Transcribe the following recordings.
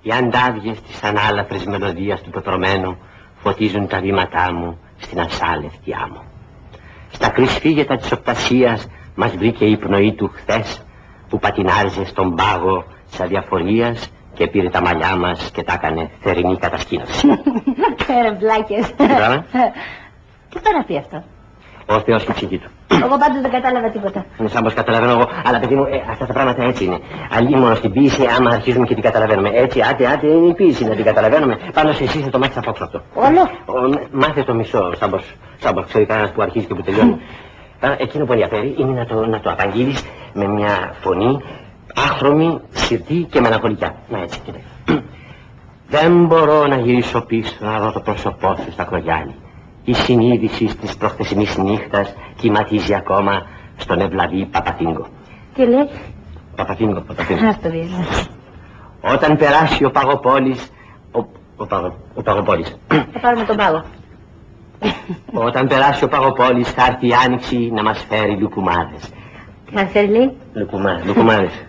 Οι αντάβιες της ανάλαφρης μελωδίας του πεπρωμένου φωτίζουν τα βήματά μου στην ασάλευτη άμμο. Στα κρυσφύγετα της οπτασίας μας βρήκε η πνοή του χθες, που πατινάριζε στον πάγο της αδιαφορίας και πήρε τα μαλλιά μας και τα έκανε θερινή κατασκήνωση. Ρε βλάκες. Τι πράγμα? Τι πάει να πει αυτό? Ο Θεός και η ψυχή του. Εγώ πάντως δεν κατάλαβα τίποτα. Είναι σαν πως καταλαβαίνω εγώ, αλλά παιδί μου, αυτά τα πράγματα έτσι είναι. Αλλή μόνο στην ποίηση, άμα αρχίζουμε και την καταλαβαίνουμε. Έτσι, άτε είναι η ποίηση, να την καταλαβαίνουμε. Πάνω σε εσύ θα το μάθεις απόξω. Όλο? Μάθε το μισό, σαν πως ξέρει κανένας που αρχίζει και που τελειώνει. Εκείνο που ενδιαφέρει είναι να το απαγγείλεις με μια φωνή άχρωμη, σιρτή και μελαγχολικιά. Να έτσι, κοίτα. Δεν μπορώ να γυρίσω πίσω να δω το πρόσωπό σου στα κρογιάλι. Η συνείδηση της προχθεσινής νύχτας κυματίζει ακόμα στον ευλαβή Παπαθίνγκο. Τι λέει? Παπαθίνγκο. Ας το δεις. Όταν περάσει ο Παγοπόλης... Ο Παγοπόλης. Θα πάρουμε τον πάγο. Όταν περάσει ο Παγοπόλης θα έρθει η άνοιξη να μας φέρει λουκουμάδες. Τι θα φέρει, λέει? Λουκουμάδες.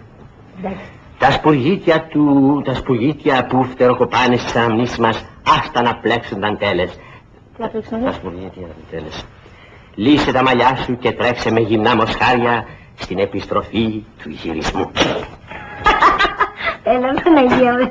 Τα σπουργίτια που φτεροκοπάνε στις αναμνήσεις μας, άστα να πλέξουν δαντέλες. Τα σπουργίτια δαντέλες. Λύσε τα μαλλιά σου και τρέξε με γυμνά μοσχάρια στην επιστροφή του γυρισμού. Έλα, Παναγία μου.